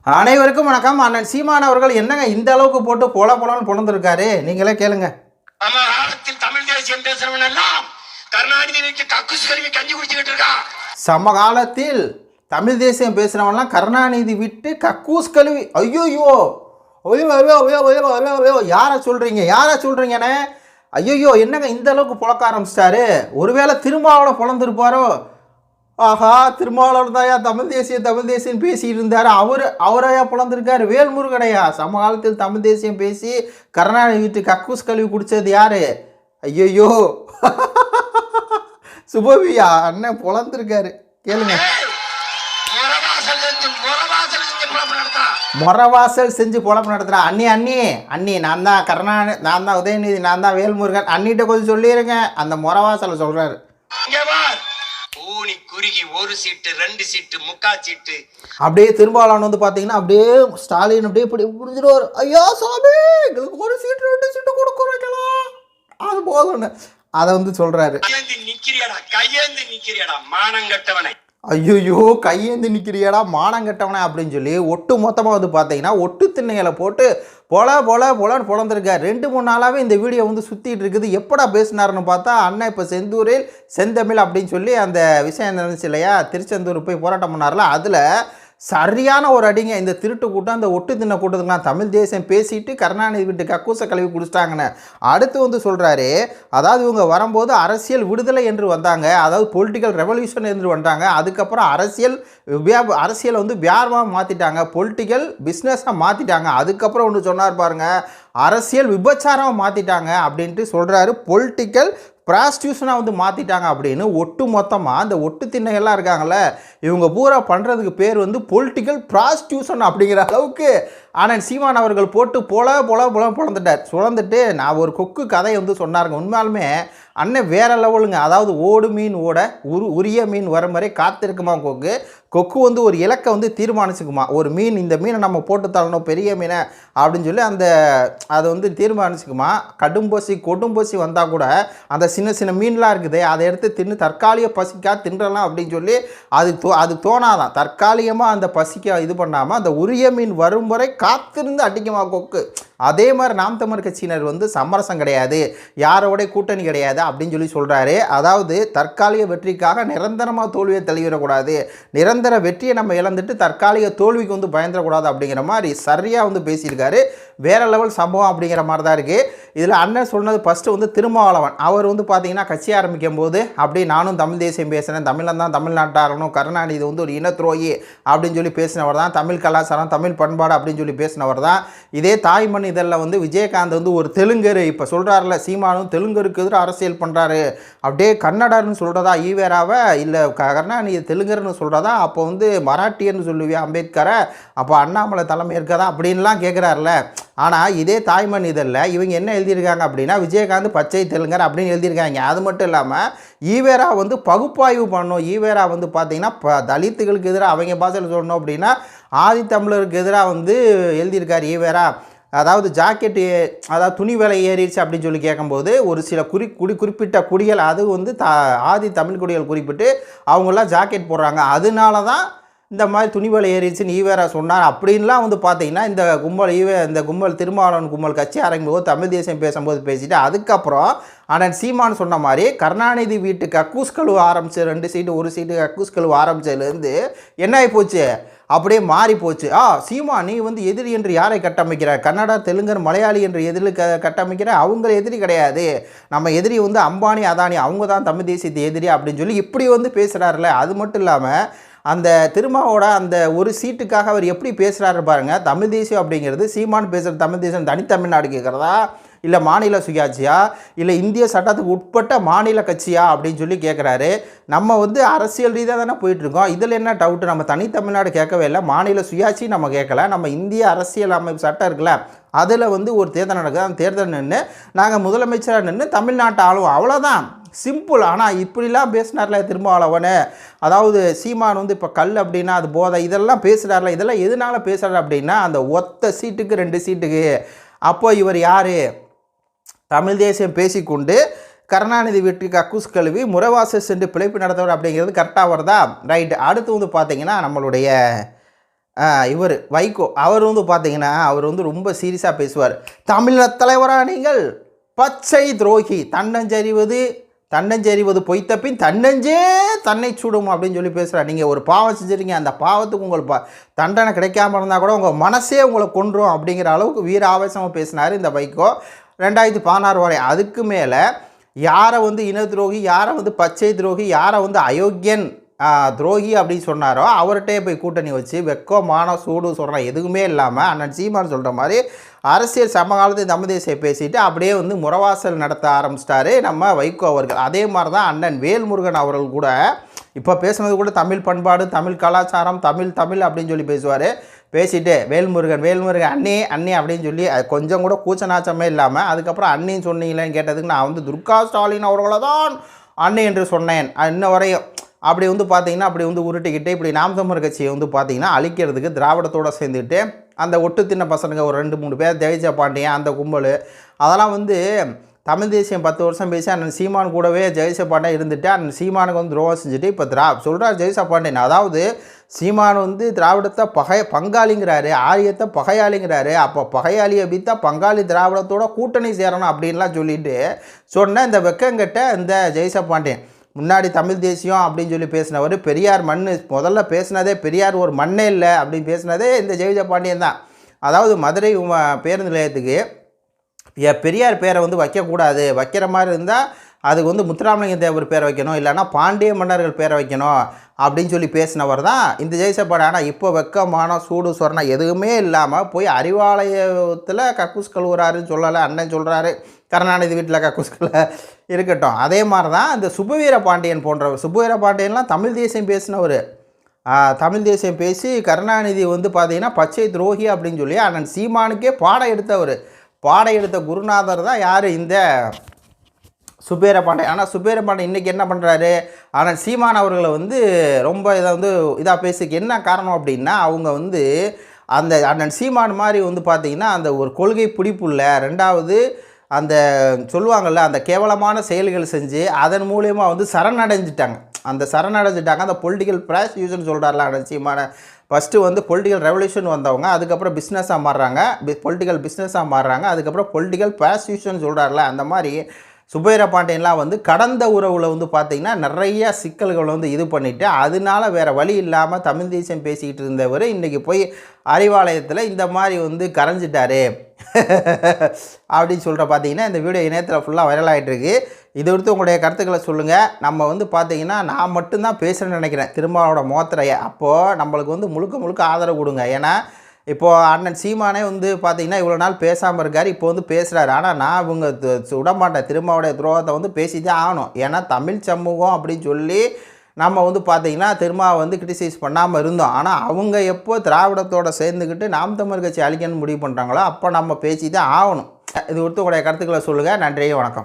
அனைவருக்கும் வணக்கம். அண்ணன் சீமான் அவர்கள் என்னங்க இந்த அளவுக்கு போட்டு போலன்னு பொழந்திருக்காரு, நீங்களே கேளுங்க. தமிழ் தேசியம் பேசுறவன் எல்லாம் கருணாநிதிக்கு கக்கூஸ் கழுவி கஞ்சி குடிச்சுக்கிட்டு இருக்கான். சமகாலத்தில் தமிழ் தேசியம் பேசுறவன்லாம் கருணாநிதி விட்டு கக்கூஸ் கழுவி ஐயோ யாரை சொல்றீங்கண்ணே? ஐயோ என்னங்க இந்த அளவுக்கு புழக்க ஆரம்பிச்சிட்டாரு? ஒருவேளை திருமாவளவன் பொழந்திருப்பாரோ? ஆஹா, திருமாவளவன் தாயா தமிழ் தேசியம் பேசிட்டு இருந்தார். அவரையா புலந்திருக்காரு? வேல்முருகனையா? சமகாலத்தில் தமிழ் தேசியம் பேசி கருணாநிதி வீட்டு கக்கூஸ் கழுவி குடித்தது யாரு? ஐயோ சுபவியா அண்ணன் புலந்திருக்காரு, கேளுங்க. மொரவாசல் செஞ்சு பொழப்பு நடத்துறா. அண்ணி நான் தான் உதயநிதி, நான் தான் வேல்முருகன். அண்ணிட்ட கொஞ்சம் சொல்லிடுங்க, அந்த மொரவாசலை சொல்றாரு. குறுகி ஒரு சீட்டு 2 சீட்டு 3/4 சீட்டு அப்படியே திருமாவளவன் வந்து பாத்தீங்கன்னா அப்படியே ஸ்டாலின் அப்படியே இப்படி புரிஞ்சிருவார். ஐயா சாமி, எங்களுக்கு ஒரு சீட்டு 2 சீட்டு கொடுக்குறீங்களா, அது போதும்னு அதை வந்து சொல்றாரு. நிக்கிறியாடா மானங்கட்டவனை, ஐயோ கையேந்து நிற்கிறியாடா மானங்கட்டவனே அப்படின்னு சொல்லி ஒட்டு மொத்தமாக வந்து பார்த்தீங்கன்னா ஒட்டு திண்ணைகளை போட்டு பொலன்னு பொழந்திருக்கார். 2-3 நாளாகவே இந்த வீடியோ வந்து சுற்றிட்டு இருக்குது. எப்படா பேசினாருன்னு பார்த்தா அண்ணன் இப்போ செந்தூரில் செந்தமிழ் அப்படின்னு சொல்லி அந்த விஷயம் இருந்துச்சு இல்லையா, திருச்செந்தூர் போய் போராட்டம் பண்ணார்ல, அதில் சரியான ஒரு அடிங்க. இந்த திருட்டு கூட்டம், இந்த ஒட்டு தின்ன கூட்டத்துக்குலாம் தமிழ் தேசியம் பேசிட்டு கருணாநிதி வீட்டு கக்கூசை கழுவி குடிச்சிட்டாங்கன்னு அடுத்து வந்து சொல்கிறாரு. அதாவது இவங்க வரும்போது அரசியல் விடுதலை என்று வந்தாங்க, அதாவது பொலிட்டிக்கல் ரெவல்யூஷன் என்று வந்தாங்க. அதுக்கப்புறம் அரசியலை வந்து வியாபாரமாக மாற்றிட்டாங்க, பொலிட்டிக்கல் பிஸ்னஸாக மாற்றிட்டாங்க. அதுக்கப்புறம் ஒன்று சொன்னார் பாருங்கள், அரசியல் விபச்சாரமாக மாற்றிட்டாங்க அப்படின்ட்டு சொல்கிறாரு. பொலிட்டிக்கல் ப்ராஸ்டியூஷனாக வந்து மாற்றிட்டாங்க அப்படின்னு ஒட்டு மொத்தமாக அந்த ஒட்டு திண்ணைகள்லாம் இருக்காங்கள்ல, இவங்க பூரா பண்ணுறதுக்கு பேர் வந்து பொலிட்டிக்கல் ப்ராஸ்டியூஷன் அப்படிங்கிற அளவுக்கு ஆனால் சீமான் அவர்கள் போட்டு பொழந்துட்டார். சுழந்துட்டு நான் ஒரு கொக்கு கதையை வந்து சொன்னாருங்க. உண்மையாலுமே அண்ணன் வேறு லெவலுங்க. அதாவது ஓடு மீன் ஓட உரிய மீன் வர மாதிரி காத்திருக்குமா கொக்கு வந்து ஒரு இலக்கை வந்து தீர்மானிச்சுக்குமா. ஒரு மீன், இந்த மீனை நம்ம போட்டு தரணும் பெரிய மீனை அப்படின்னு சொல்லி அதை வந்து தீர்மானிச்சுக்குமா. கொடும்போசி வந்தால் கூட அந்த சின்ன மீன்லாம் இருக்குது, அதை எடுத்து தின்னு தற்காலிக பசிக்காக தின்றலாம் அப்படின்னு சொல்லி அது தோணாதான். தற்காலிகமாக அந்த பசிக்க இது பண்ணாமல் அந்த உரிய மீன் வரும் வரை காத்திருந்து அடிக்குமா கொக்கு. அதே மாதிரி நாம் தமிழர் கட்சியினர் வந்து சமரசம் கிடையாது, யாரோட கூட்டணி கிடையாது அப்படின்னு சொல்லி சொல்கிறாரு. அதாவது தற்காலிக வெற்றிக்காக நிரந்தரமாக தோல்வியை தள்ளிவிடக்கூடாது, நிரந்தர வெற்றியை நம்ம இழந்துட்டு தற்காலிக தோல்விக்கு வந்து பயந்துடக்கூடாது அப்படிங்கிற மாதிரி சரியாக வந்து பேசியிருக்காரு. வேறு லெவல் சம்பவம் அப்படிங்கிற மாதிரி தான் இருக்குது. இதில் அண்ணன் சொன்னது ஃபஸ்ட்டு வந்து திருமாவளவன் அவர் வந்து பார்த்திங்கன்னா கட்சி ஆரம்பிக்கும் போது அப்படி நானும் தமிழ் தேசியம் பேசுகிறேன், தமிழன் தான் தமிழ்நாட்டாகணும், கருணாநிதி வந்து ஒரு இனத்துரோகி அப்படின்னு சொல்லி பேசினவர் தான், தமிழ் கலாச்சாரம் தமிழ் பண்பாடு அப்படின்னு சொல்லி பேசினவர் தான். இதே தாய்மண் இதெல்லாம் வந்து விஜயகாந்த் வந்து ஒரு தெலுங்கர் இப்போ சொல்கிறாருல, சீமானும் தெலுங்கருக்கு எதிராக அரசியல் பண்ணுறாரு, அப்படியே கன்னடர்னு சொல்கிறதா ஈவேராவை, இல்லை கருணாநிதி தெலுங்கர்னு சொல்கிறதா, அப்போ வந்து மராட்டியர்னு சொல்லுவியா அம்பேத்கரை, அப்போ அண்ணாமலை தலைமை இருக்கதா அப்படின்லாம் கேட்குறாருல. ஆனால் இதே தாய்மண் இதழில் இவங்க என்ன எழுதியிருக்காங்க அப்படின்னா விஜயகாந்த் பச்சை தெலுங்கர் அப்படின்னு எழுதியிருக்காங்க. அது மட்டும் இல்லாமல் ஈவேரா வந்து பகுப்பாய்வு பண்ணணும், ஈவேரா வந்து பார்த்திங்கன்னா தலித்துகளுக்கு எதிராக அவங்க பாஷையில் சொல்லணும் அப்படின்னா ஆதித்தமிழருக்கு எதிராக வந்து எழுதியிருக்கார் ஈவேரா. அதாவது அதாவது துணி விலை ஏறிடுச்சு அப்படின்னு சொல்லி கேட்கும்போது ஒரு சில குறிப்பிட்ட குடிகள், அது வந்து ஆதி தமிழ் குடிகள் குறிப்பிட்டு அவங்களாம் ஜாக்கெட் போடுறாங்க, அதனால தான் இந்த மாதிரி துணி விலை ஏறிடுச்சுன்னு ஈவேரா சொன்னார் அப்படின்லாம் வந்து பார்த்தீங்கன்னா இந்த கும்பல் திருமாவளவன் கும்பல் கட்சி ஆரம்பிக்கும்போது தமிழ் தேசியம் பேசும்போது பேசிட்டு அதுக்கப்புறம் ஆனால் சீமான் சொன்ன மாதிரி கருணாநிதி வீட்டு கக்கூஸ் கழுவு ஆரம்பிச்சு 2 சீட்டு 1 சீட்டு கக்கூஸ் கழுவு ஆரம்பிச்சதுலேருந்து என்ன ஆகி போச்சு, அப்படியே மாறி போச்சு. சீமா நீ வந்து எதிரி என்று யாரை கட்டமைக்கிற, கன்னடா தெலுங்கர் மலையாளி என்று எதிரி கட்டமைக்கிற, அவங்க எதிரி கிடையாது, நம்ம எதிரி வந்து அம்பானி அதானி, அவங்க தான் தமிழ் தேசியத்தை எதிரி அப்படின்னு சொல்லி இப்படி வந்து பேசுகிறாருல. அது மட்டும் இல்லாமல் அந்த திருமாவோட அந்த ஒரு சீட்டுக்காக அவர் எப்படி பேசுகிறாரு பாருங்கள். தமிழ் தேசியம் அப்படிங்கிறது சீமான் பேசுகிற தமிழ் தேசியம் தனித்தமிழ்நாடு கேட்குறதா, இல்லை மாநில சுயாட்சியா, இல்லை இந்திய சட்டத்துக்கு உட்பட்ட மாநில கட்சியா அப்படின்னு சொல்லி கேட்குறாரு. நம்ம வந்து அரசியல் ரீதியாக தானே போயிட்டுருக்கோம், இதில் என்ன டவுட்டு, நம்ம தனித்தமிழ்நாடு கேட்கவே இல்லை, மாநில சுயாட்சி நம்ம கேட்கல, நம்ம இந்திய அரசியல் அமைப்பு சட்டம் இருக்குல்ல அதில் வந்து ஒரு தேர்தல் நடக்குது, அந்த தேர்தல் நின்று நாங்கள் முதலமைச்சராக நின்று தமிழ்நாட்டை ஆளுவோம், அவ்வளோதான் சிம்பிள். ஆனால் இப்படிலாம் பேசினார்ல திருமாவளவன், அதாவது சீமான் வந்து இப்போ கல் அப்படின்னா அது போதை இதெல்லாம் பேசுகிறார்ல, இதெல்லாம் எதனால் பேசுகிறார் அப்படின்னா அந்த ஒத்த சீட்டுக்கு 2 சீட்டுக்கு. அப்போ இவர் யார், தமிழ் தேசியம் பேசிக்கொண்டு கருணாநிதி வீட்டுக்கு கக்கூஸ் கழுவி முறவாசல் சென்று பிழைப்பு நடத்தவர் அப்படிங்கிறது கரெக்டாக வருதா? ரைட்டு. அடுத்து வந்து பார்த்திங்கன்னா நம்மளுடைய இவர் வைகோ அவர் வந்து பார்த்தீங்கன்னா அவர் வந்து ரொம்ப சீரியஸாக பேசுவார். தமிழக தலைவரா நீங்கள் பச்சை துரோகி, தன்னஞ்செறிவது பொய்த்தப்பின் தன்னஞ்சே தன்னை சுடும் அப்படின்னு சொல்லி பேசுகிறார். நீங்கள் ஒரு பாவம் செஞ்சுருங்க, அந்த பாவத்துக்கு உங்களுக்கு தண்டனை கிடைக்காம இருந்தால் கூட உங்கள் மனசே உங்களை கொன்றும் அப்படிங்கிற அளவுக்கு வீர ஆவேசமாக பேசினார் இந்த வைகோ 2016 வரை. அதுக்கு மேலே யாரை வந்து இன துரோகி, யாரை வந்து பச்சை துரோகி, யாரை வந்து அயோக்கியன் துரோகி அப்படின்னு சொன்னாரோ அவர்கிட்டே போய் கூட்டணி வச்சு வெக்கமான சூடு சொல்கிறேன் எதுவுமே இல்லாமல் அண்ணன் சீமான் சொல்கிற மாதிரி அரசியல் சமகாலத்தை தமிழ் தேசிய பேசிட்டு அப்படியே வந்து முறவாசல் நடத்த ஆரம்பிச்சிட்டாரு நம்ம வைகோ அவர்கள். அதே மாதிரி தான் அண்ணன் வேல்முருகன் அவர்கள் கூட இப்போ பேசுனது கூட தமிழ் பண்பாடு, தமிழ் கலாச்சாரம், தமிழ் அப்படின்னு சொல்லி பேசுவார். பேசிட்டு வேல்முருகன் அண்ணே அப்படின்னு சொல்லி அது கொஞ்சம் கூட கூச்ச நாச்சமே இல்லாமல் அதுக்கப்புறம் அண்ணின்னு சொன்னீங்களேன்னு கேட்டதுக்கு நான் வந்து துர்கா ஸ்டாலின் அவர்களை தான் அண்ணே என்று சொன்னேன் இன்ன வரையும். அப்படி வந்து பார்த்தீங்கன்னா அப்படி வந்து உருட்டிக்கிட்டு இப்படி நாம் தமிழர் கட்சியை வந்து பார்த்தீங்கன்னா அழிக்கிறதுக்கு திராவிடத்தோடு சேர்ந்துக்கிட்டு அந்த ஒட்டு தின்ன பசங்க ஒரு 2-3 பேர் ஜெயிச்ச பாண்டியன் அந்த கும்பல் அதெல்லாம் வந்து தமிழ் தேசியம் 10 வருஷம் பேசி அண்ணன் சீமான் கூடவே ஜெயிச்ச பாண்டியன் இருந்துட்டு அண்ணன் சீமானுக்கு வந்து துரோகம் செஞ்சுட்டு இப்போ சொல்கிறார் ஜெயிச்ச பாண்டியன். அதாவது சீமான் வந்து திராவிடத்தை பங்காளிங்கிறாரு, ஆரியத்தை பகையாளிங்கிறாரு. அப்போ பகையாளியை விற்றா பங்காளி திராவிடத்தோட கூட்டணி சேரணும் அப்படின்லாம் சொல்லிட்டு சொன்ன இந்த வெக்கங்கிட்ட இந்த ஜெயிச்ச பாண்டியன் முன்னாடி தமிழ் தேசியம் அப்படின்னு சொல்லி பேசினவர் பெரியார் முதல்ல பேசினதே பெரியார் ஒரு மண்ணே இல்லை அப்படின்னு பேசினதே இந்த ஜெயிச்ச பாண்டியன் தான். அதாவது மதுரை பேருந்து நிலையத்துக்கு பெரியார் பேரை வந்து வைக்கக்கூடாது, வைக்கிற மாதிரி இருந்தால் அதுக்கு வந்து முத்துராமலிங்க தேவர் பேரை வைக்கணும், இல்லைனா பாண்டிய மன்னர்கள் பேரை வைக்கணும் அப்படின்னு சொல்லி பேசினவர் தான் இந்த ஜெயிச்ச பாண்டியன். ஆனால் இப்போ வெக்கமான சூடு சொரணை எதுவுமே இல்லாமல் போய் அறிவாலயத்தில் கக்கூஸ் கழுவுறாருன்னு சொல்லலை அண்ணன் சொல்கிறாரு. கருணாநிதி வீட்டில் கக்கூஸ்களை இருக்கட்டும். அதே மாதிரி தான் இந்த சுபவீர பாண்டியன் போன்றவர். சுபவீர பாண்டியன்லாம் தமிழ் தேசியம் பேசினவர். தமிழ் தேசியம் பேசி கருணாநிதி வந்து பார்த்திங்கன்னா பச்சை துரோகி அப்படின்னு சொல்லி அண்ணன் சீமானுக்கே பாடம் எடுத்த குருநாதர் தான் யார் இந்த சுபேர பாண்டியன். ஆனால் சுபேர பாண்டியன் இன்றைக்கி என்ன பண்ணுறாரு, ஆனால் சீமான் அவர்களை வந்து ரொம்ப இதாக பேசிக்கு என்ன காரணம் அப்படின்னா அவங்க வந்து அந்த அண்ணன் சீமான் மாதிரி வந்து பார்த்திங்கன்னா அந்த ஒரு கொள்கை பிடிப்புள்ள, ரெண்டாவது அந்த சொல்லுவாங்கள்ல அந்த கேவலமான செயல்கள் செஞ்சு அதன் மூலயமா வந்து சரணடைஞ்சிட்டாங்க. அந்த பொலிட்டிக்கல் ப்ராசிக்யூஷன் சொல்கிறார்ல அண்ணன் சீமான. ஃபஸ்ட்டு வந்து பொலிட்டிக்கல் ரெவல்யூஷன் வந்தவங்க, அதுக்கப்புறம் பிஸ்னஸாக மாறுறாங்க, பொலிட்டிக்கல் பிஸ்னஸாக மாறுறாங்க, அதுக்கப்புறம் பொலிட்டிக்கல் ப்ராசிக்யூஷன் சொல்கிறார்ல அந்த மாதிரி சுபேர பாண்டியன்லாம் வந்து கடந்த உறவில் வந்து பார்த்திங்கன்னா நிறையா சிக்கல்களை வந்து இது பண்ணிவிட்டு அதனால வேறு வழி இல்லாமல் தமிழ் தேசியம் பேசிக்கிட்டு இருந்தவர் இன்றைக்கி போய் அறிவாலயத்தில் இந்த மாதிரி வந்து கரைஞ்சிட்டாரு அப்படின்னு சொல்கிற பார்த்தீங்கன்னா இந்த வீடியோ இணையத்தில் ஃபுல்லாக வைரல் ஆகிட்டுருக்கு. இது குறித்து உங்களுடைய கருத்துக்களை சொல்லுங்கள். நம்ம வந்து பார்த்திங்கன்னா நான் மட்டும்தான் பேசுகிறேன்னு நினைக்கிறேன் திருமாவோட மோத்திரையை. அப்போது நம்மளுக்கு வந்து முழுக்க ஆதரவு கொடுங்க. ஏன்னா இப்போது அண்ணன் சீமானே வந்து பார்த்திங்கன்னா இவ்வளோ நாள் பேசாமல் இருக்கார், இப்போ வந்து பேசுகிறாரு. ஆனால் நான் இவங்க விடமாட்டேன், திருமாவுடைய துரோகத்தை வந்து பேசிதான் ஆகணும். ஏன்னா தமிழ் சமூகம் அப்படின்னு சொல்லி நம்ம வந்து பார்த்திங்கன்னா திருமாவை வந்து கிரிட்டிசைஸ் பண்ணாமல் இருந்தோம். ஆனால் அவங்க எப்போ திராவிடத்தோடு சேர்ந்துக்கிட்டு நாம் தமிழர் கட்சி அழிக்கணும்னு முடிவு பண்ணுறாங்களோ அப்போ நம்ம பேசி தான் ஆகணும். இது குறித்து உங்களுடைய கருத்துக்களை சொல்லுங்கள். நன்றி, வணக்கம்.